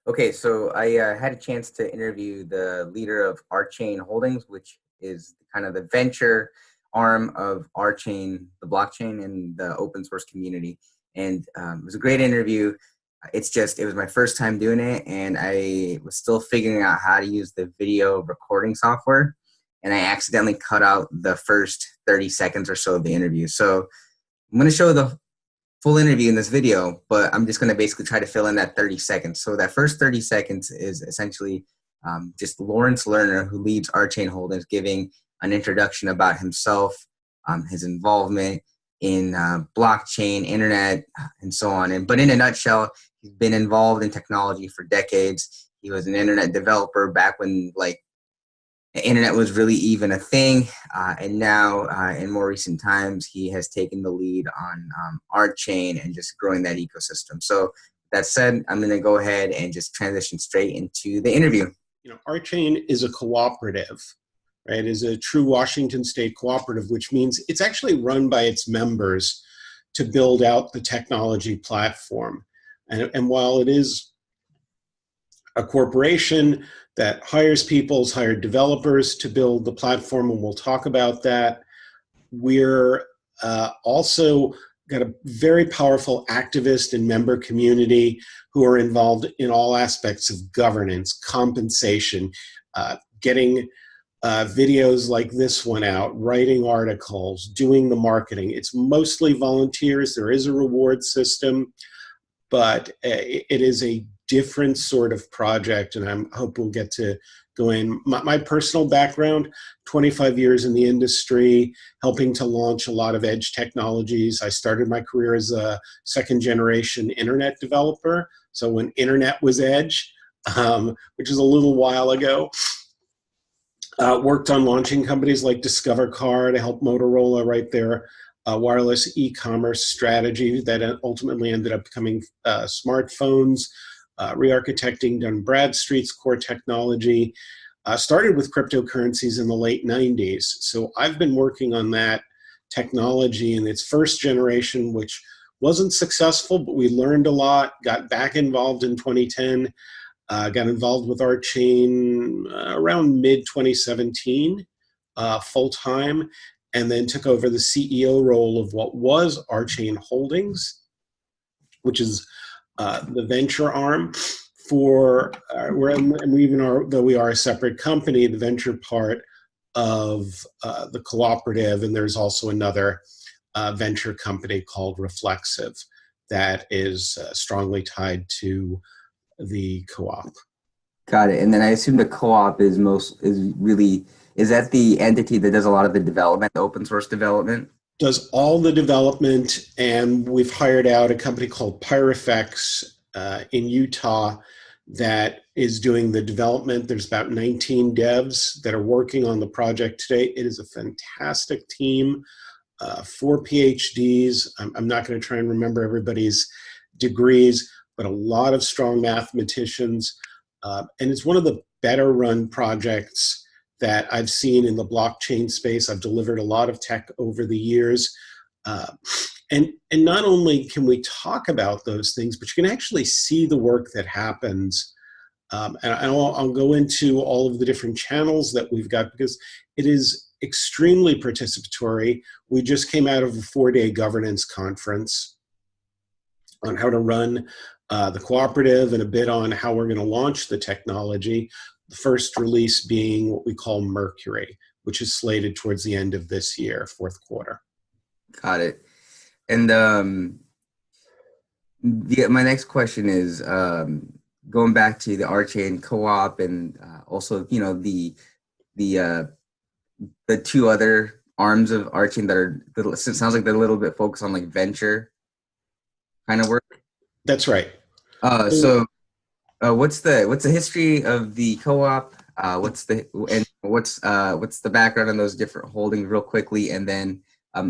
Okay, so I had a chance to interview the leader of RChain Holdings, which is kind of the venture arm of RChain, the blockchain, and the open source community. And it was a great interview. It was my first time doing it, and I was still figuring out how to use the video recording software. And I accidentally cut out the first 30 seconds or so of the interview. So I'm going to show the full interview in this video, but I'm just going to basically try to fill in that 30 seconds. So that first 30 seconds is essentially just Lawrence Lerner, who leads RChain Holdings, giving an introduction about himself, his involvement in blockchain, internet, and so on. But in a nutshell, he's been involved in technology for decades. He was an internet developer back when the internet was really even a thing, and now in more recent times, he has taken the lead on RChain and just growing that ecosystem. So that said, I'm going to go ahead and just transition straight into the interview. RChain is a cooperative, right? It is a true Washington State cooperative, which means it's actually run by its members to build out the technology platform. And while it is a corporation that hires people, has hired developers to build the platform, and we'll talk about that. We're also got a very powerful activist and member community who are involved in all aspects of governance, compensation, getting videos like this one out, writing articles, doing the marketing. It's mostly volunteers. There is a reward system, but it is a different sort of project, and I hope we'll get to go in. My personal background, 25 years in the industry, helping to launch a lot of edge technologies. I started my career as a second-generation internet developer, so when internet was edge, which is a little while ago. Worked on launching companies like Discover Car to help Motorola write their wireless e-commerce strategy that ultimately ended up becoming smartphones. Re-architecting Dun Bradstreet's core technology, started with cryptocurrencies in the late 90s. So I've been working on that technology in its first generation, which wasn't successful, but we learned a lot, got back involved in 2010, got involved with RChain around mid-2017, full-time, and then took over the CEO role of what was RChain Holdings, which is the venture arm for, though we are a separate company, the venture part of the cooperative, and there's also another venture company called Reflexive that is strongly tied to the co-op. Got it. And then I assume the co-op is that the entity that does a lot of the development, the open source development? Does all the development, and we've hired out a company called Pyrofex in Utah that is doing the development. There's about 19 devs that are working on the project today. It is a fantastic team, 4 PhDs. I'm not going to try and remember everybody's degrees, but a lot of strong mathematicians. And it's one of the better run projects that I've seen in the blockchain space. I've delivered a lot of tech over the years. And not only can we talk about those things, but you can actually see the work that happens. And I'll go into all of the different channels that we've got because it is extremely participatory. We just came out of a 4-day governance conference on how to run the cooperative and a bit on how we're going to launch the technology. The first release being what we call Mercury, which is slated towards the end of this year, fourth quarter. Got it. And my next question is going back to the RChain co-op and also the two other arms of RChain that are it sounds like they're a little bit focused on like venture kind of work. That's right. So what's the history of the co-op? What's the background on those different holdings real quickly, and then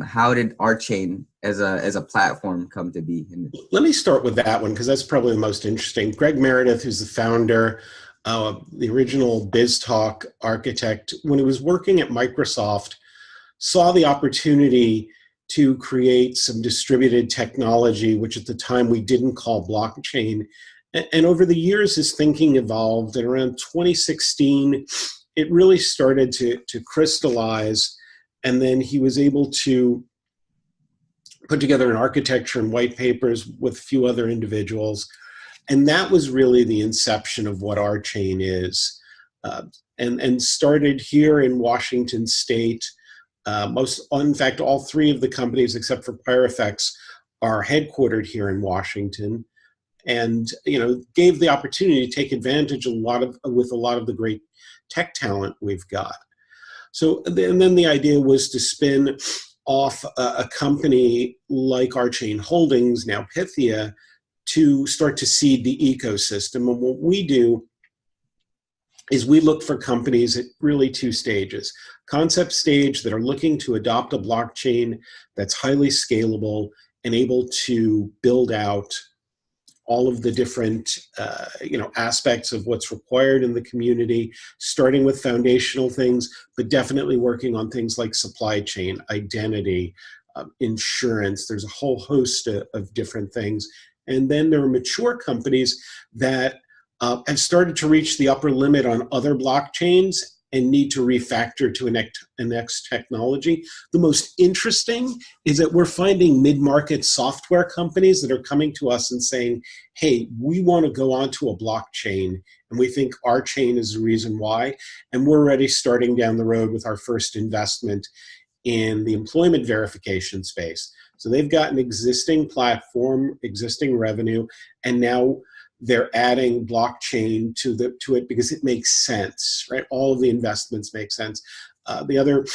how did RChain as a platform come to be? Let me start with that one because that's probably the most interesting. Greg Meredith, who's the founder, the original BizTalk architect, when he was working at Microsoft, saw the opportunity to create some distributed technology, which at the time we didn't call blockchain, And over the years, his thinking evolved. And around 2016, it really started to crystallize. And then he was able to put together an architecture and white papers with a few other individuals. And that was really the inception of what RChain is. And started here in Washington State. In fact, all three of the companies, except for Pyrofex, are headquartered here in Washington, and gave the opportunity to take advantage with a lot of the great tech talent we've got. So, and then the idea was to spin off a company like RChain Holdings, now Pithia, to start to seed the ecosystem. And what we do is we look for companies at really two stages. Concept stage that are looking to adopt a blockchain that's highly scalable and able to build out all of the different aspects of what's required in the community, starting with foundational things, but definitely working on things like supply chain, identity, insurance. There's a whole host of different things. And then there are mature companies that have started to reach the upper limit on other blockchains and need to refactor to a next technology. The most interesting is that we're finding mid-market software companies that are coming to us and saying, hey, we want to go onto a blockchain, and we think RChain is the reason why. And we're already starting down the road with our first investment in the employment verification space. So they've got an existing platform, existing revenue, and now they're adding blockchain to it because it makes sense, right? All of the investments make sense. The other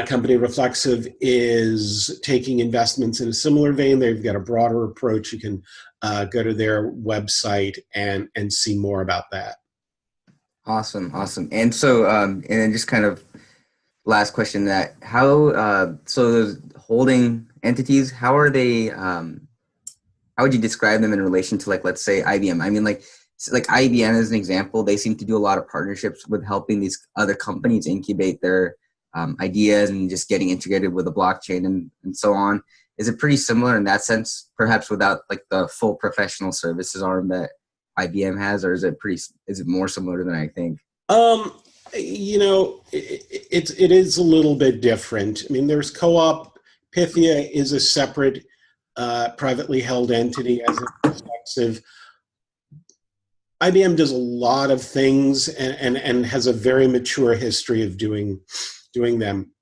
company, Reflexive, is taking investments in a similar vein. They've got a broader approach. You can go to their website and see more about that. Awesome. And so, and then just kind of last question, that how, so those holding entities, how are they, how would you describe them in relation to, like, let's say IBM? I mean, like IBM as an example, they seem to do a lot of partnerships with helping these other companies incubate their ideas and just getting integrated with the blockchain and so on. Is it pretty similar in that sense, perhaps without like the full professional services arm that IBM has, or is it more similar than I think? It is a little bit different. I mean, there's co-op. Pithia is a separate privately held entity as a Reflexive. IBM does a lot of things and has a very mature history of doing them.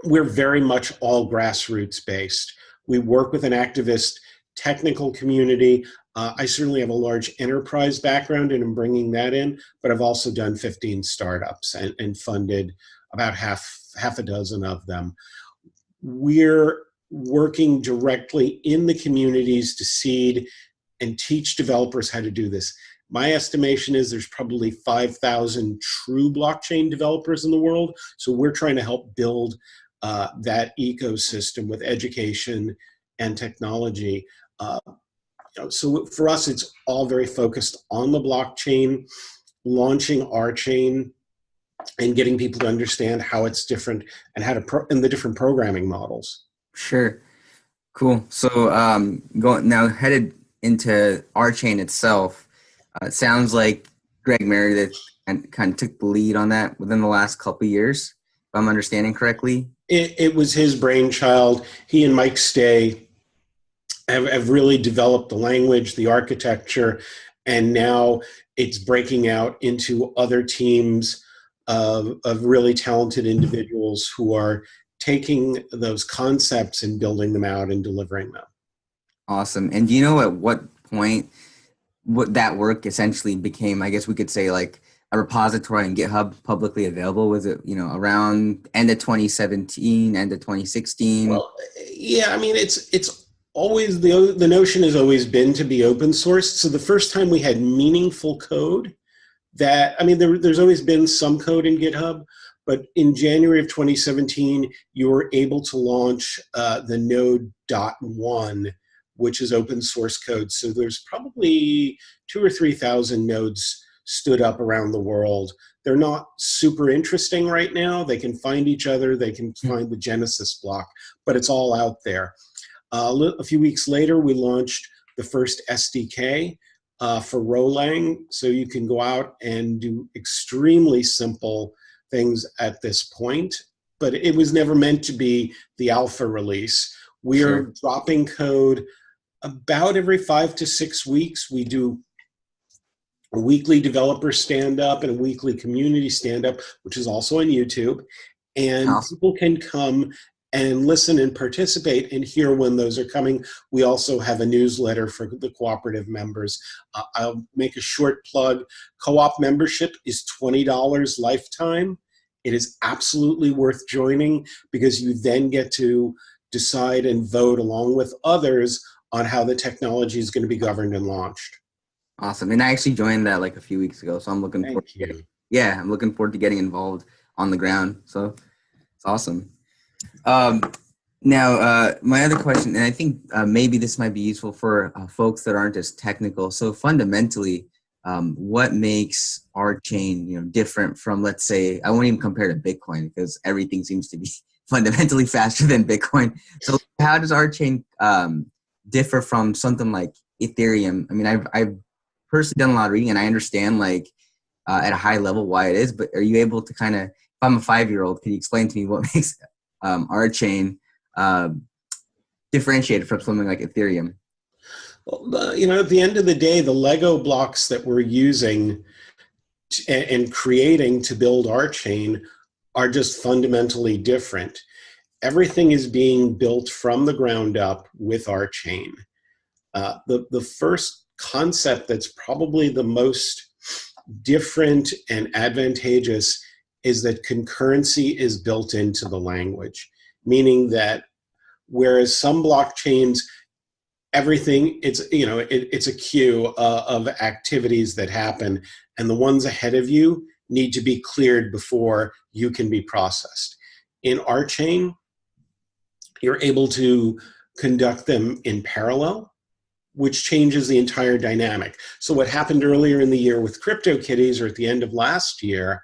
We're very much all grassroots based. We work with an activist technical community. I certainly have a large enterprise background and I'm bringing that in, but I've also done 15 startups and funded about half a dozen of them. We're working directly in the communities to seed and teach developers how to do this. My estimation is there's probably 5,000 true blockchain developers in the world. So we're trying to help build that ecosystem with education and technology. So for us, it's all very focused on the blockchain, launching RChain, and getting people to understand how it's different and and the different programming models. Sure. Cool. So headed into RChain itself, it sounds like Greg Meredith kind of took the lead on that within the last couple of years, if I'm understanding correctly. It was his brainchild. He and Mike Stay have really developed the language, the architecture, and now it's breaking out into other teams of really talented individuals who are taking those concepts and building them out and delivering them. Awesome. And do you know at what point what that work essentially became, I guess we could say, like a repository on GitHub publicly available? Was it, around end of 2017, end of 2016? Well, yeah, I mean, it's always, the notion has always been to be open sourced. So the first time we had meaningful code there's always been some code in GitHub, but in January of 2017, you were able to launch the node.1, which is open source code. So there's probably 2,000 or 3,000 nodes stood up around the world. They're not super interesting right now. They can find each other. They can find the Genesis block, but it's all out there. A few weeks later, we launched the first SDK for Rolang, so you can go out and do extremely simple things at this point, but it was never meant to be the alpha release. We are dropping code about every 5 to 6 weeks. We do a weekly developer stand-up and a weekly community stand-up, which is also on YouTube. And people can come and listen and participate and hear when those are coming. We also have a newsletter for the cooperative members. I'll make a short plug. Co-op membership is $20 lifetime. It is absolutely worth joining because you then get to decide and vote along with others on how the technology is going to be governed and launched. Awesome. And I actually joined that like a few weeks ago, so I'm looking forward to getting, I'm looking forward to getting involved on the ground. So it's awesome. Now, my other question, and I think maybe this might be useful for folks that aren't as technical. So fundamentally, what makes RChain, different from, let's say, I won't even compare to Bitcoin because everything seems to be fundamentally faster than Bitcoin. So how does RChain differ from something like Ethereum? I mean, I've personally done a lot of reading and I understand like at a high level why it is, but are you able to kind of, if I'm a 5-year-old, can you explain to me what makes RChain differentiated from something like Ethereum? Well, at the end of the day, the Lego blocks that we're using and creating to build RChain are just fundamentally different. Everything is being built from the ground up with RChain. The first concept that's probably the most different and advantageous is that concurrency is built into the language, meaning that whereas some blockchains, everything, it's a queue of activities that happen, and the ones ahead of you need to be cleared before you can be processed. In RChain, you're able to conduct them in parallel, which changes the entire dynamic. So what happened earlier in the year with CryptoKitties, or at the end of last year,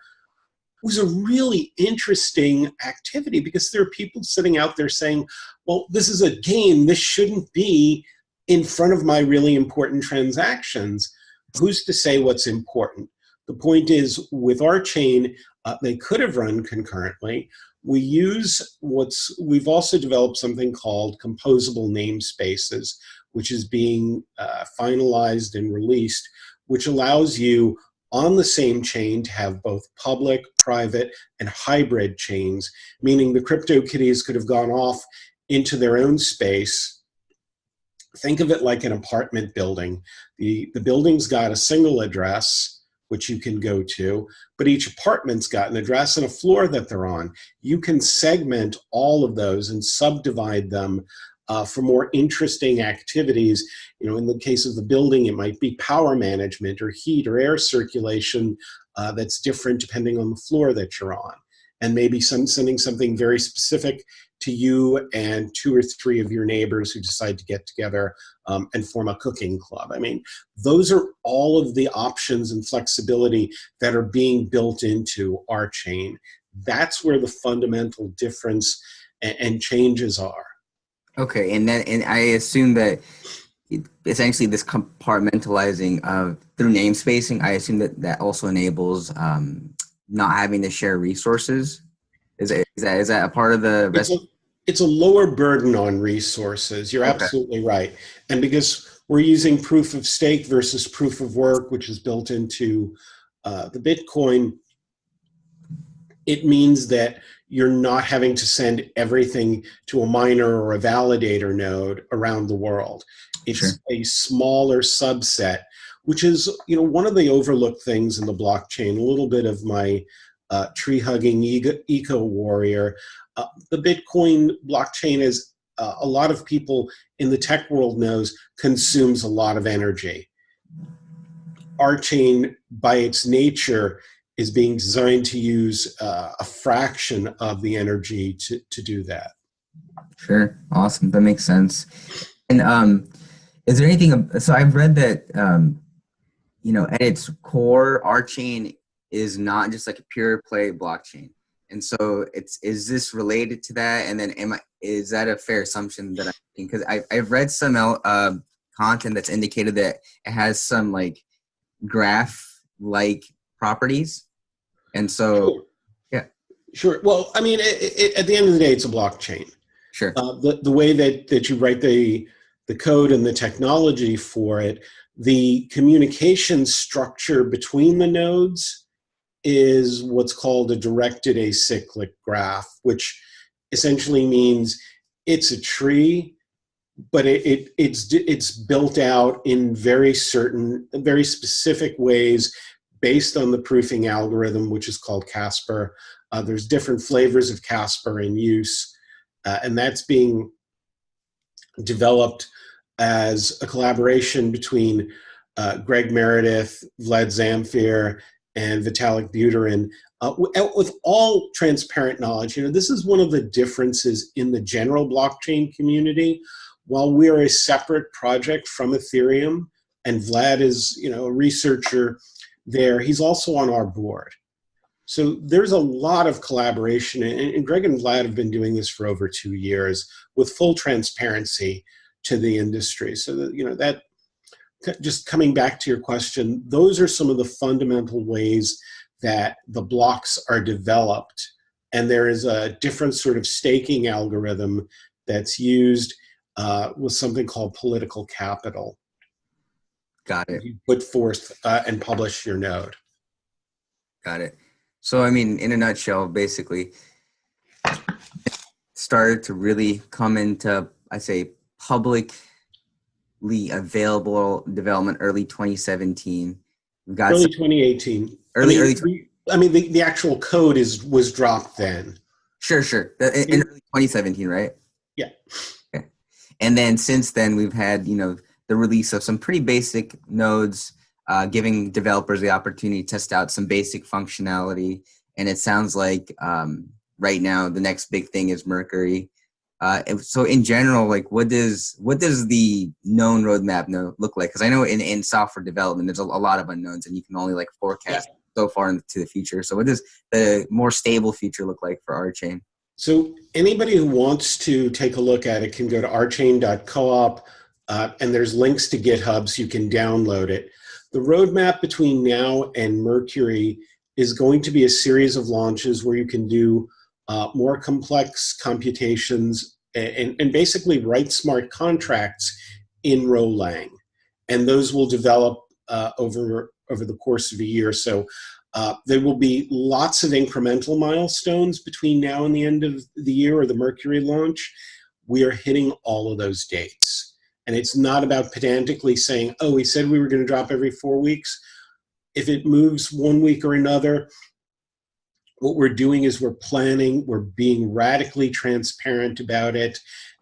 was a really interesting activity because there are people sitting out there saying, well, this is a game, this shouldn't be in front of my really important transactions. Who's to say what's important? The point is, with RChain, they could have run concurrently. We've also developed something called composable namespaces, which is being finalized and released, which allows you on the same chain to have both public, private, and hybrid chains, meaning the CryptoKitties could have gone off into their own space. Think of it like an apartment building. The building's got a single address, which you can go to, but each apartment's got an address and a floor that they're on. You can segment all of those and subdivide them for more interesting activities. In the case of the building, it might be power management or heat or air circulation that's different depending on the floor that you're on. And maybe sending something very specific to you and 2 or 3 of your neighbors who decide to get together and form a cooking club. I mean, those are all of the options and flexibility that are being built into RChain. That's where the fundamental difference and changes are. Okay, and I assume that essentially this compartmentalizing through namespacing, I assume that also enables not having to share resources. Is that a part of the rest? It's a lower burden on resources. You're absolutely right. And because we're using proof of stake versus proof of work, which is built into the Bitcoin, it means that you're not having to send everything to a miner or a validator node around the world. It's a smaller subset, which is one of the overlooked things in the blockchain. A little bit of my tree-hugging eco warrior. The Bitcoin blockchain, is a lot of people in the tech world knows, consumes a lot of energy. RChain, by its nature, is being designed to use a fraction of the energy to do that. Sure. Awesome. That makes sense. And is there anything, so I've read that, at its core, RChain is not just like a pure play blockchain. And so is this related to that? And then is that a fair assumption that I think, because I've read some content that's indicated that it has some like graph-like properties. And so, Sure. yeah, Sure. Well, I mean, at the end of the day, it's a blockchain. sure. The way that you write the code and the technology for it, the communication structure between the nodes is what's called a directed acyclic graph, which essentially means it's a tree, but it's built out in very specific ways based on the proofing algorithm, which is called Casper. There's different flavors of Casper in use, and that's being developed as a collaboration between Greg Meredith, Vlad Zamfir, and Vitalik Buterin, with all transparent knowledge. This is one of the differences in the general blockchain community. While we're a separate project from Ethereum, and Vlad is, a researcher there, he's also on our board. So there's a lot of collaboration, and Greg and Vlad have been doing this for over 2 years with full transparency to the industry. So that just coming back to your question, those are some of the fundamental ways that the blocks are developed. And there is a different sort of staking algorithm that's used with something called political capital. Got it. You put forth and publish your node. Got it. So, I mean, in a nutshell, basically, started to really come into, I say, publicly available development early 2017. We've got early 2018. The actual code was dropped then. Sure. In early 2017, right? Yeah. Okay. And then since then, we've had, the release of some pretty basic nodes, giving developers the opportunity to test out some basic functionality. And it sounds like right now the next big thing is Mercury. So in general, like what does the known roadmap look like? Because I know in software development there's a lot of unknowns, and you can only like forecast so far into the future. So what does the more stable future look like for RChain? So anybody who wants to take a look at it can go to rchain.coop, and there's links to GitHub so you can download it. The roadmap between now and Mercury is going to be a series of launches where you can do more complex computations and basically write smart contracts in Rolang. And those will develop over the course of a year. So there will be lots of incremental milestones between now and the end of the year or the Mercury launch. We are hitting all of those dates. And it's not about pedantically saying, oh, we said we were going to drop every 4 weeks. If it moves 1 week or another, what we're doing is we're planning, we're being radically transparent about it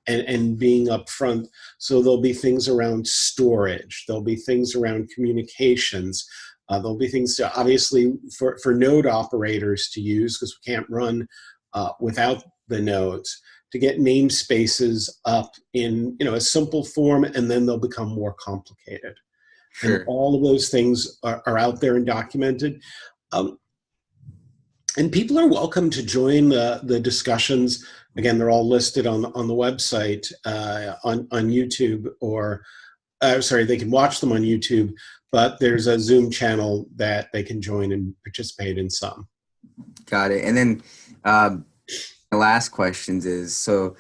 and being upfront. So there'll be things around storage, there'll be things around communications, there'll be things to obviously for node operators to use, because we can't run without the nodes, to get namespaces up in a simple form, and then they'll become more complicated. Sure. And all of those things are out there and documented. And people are welcome to join the discussions. Again, they're all listed on the website on YouTube, or they can watch them on YouTube, but there's a Zoom channel that they can join and participate in some. Got it. And then the last questions is, so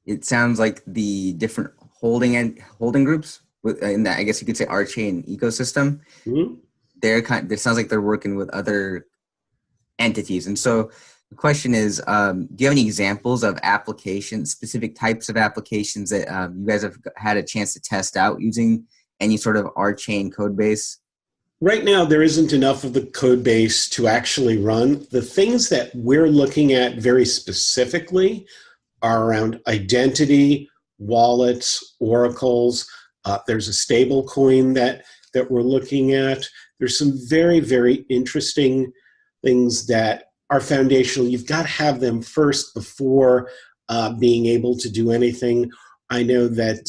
it sounds like the different holding groups in that, I guess you could say, RChain ecosystem, Mm-hmm. it sounds like they're working with other entities. And so the question is, do you have any examples of applications, specific types of applications that you guys have had a chance to test out using any sort of RChain code base? Right now, there isn't enough of the code base to actually run. The things that we're looking at very specifically are around identity, wallets, oracles. There's a stable coin that we're looking at. There's some very, very interesting things that are foundational. You've got to have them first before being able to do anything. I know that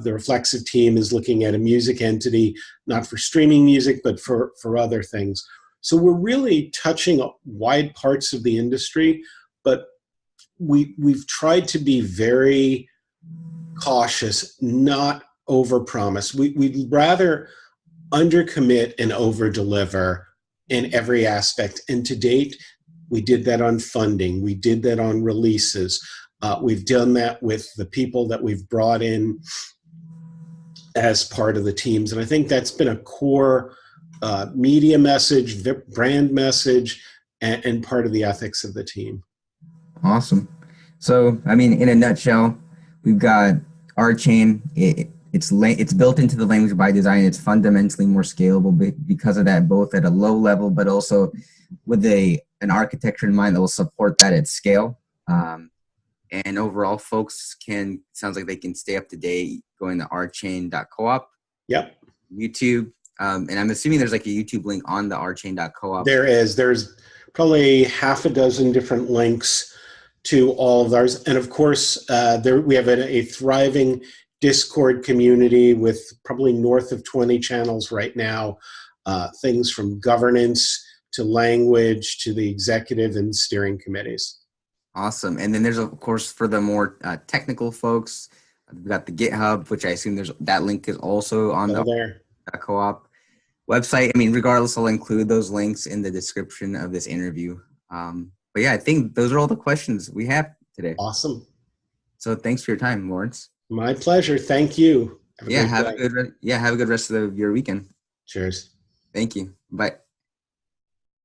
the Reflexive team is looking at a music entity, not for streaming music, but for other things. So we're really touching wide parts of the industry, but we've tried to be very cautious, not overpromise. We'd rather undercommit and overdeliver in every aspect. And to date, we did that on funding. We did that on releases. We've done that with the people that we've brought in as part of the teams. And I think that's been a core media message, brand message, and part of the ethics of the team. Awesome. So, I mean, in a nutshell, we've got RChain. It's built into the language by design. It's fundamentally more scalable because of that, both at a low level, but also with an architecture in mind that will support that at scale. And overall, folks sounds like they can stay up to date going to rchain.coop. Yep. YouTube. And I'm assuming there's like a YouTube link on the rchain.coop. There's probably half a dozen different links to all of ours. And of course, we have a thriving Discord community with probably north of 20 channels right now. Things from governance to language to the executive and steering committees. Awesome. And then there's, of course, for the more technical folks, we've got the GitHub, which I assume that link is also on the co-op website. I mean, regardless, I'll include those links in the description of this interview. But yeah, I think those are all the questions we have today. Awesome. So thanks for your time, Lawrence. My pleasure. Thank you. Have a good rest of your weekend. Cheers. Thank you. Bye.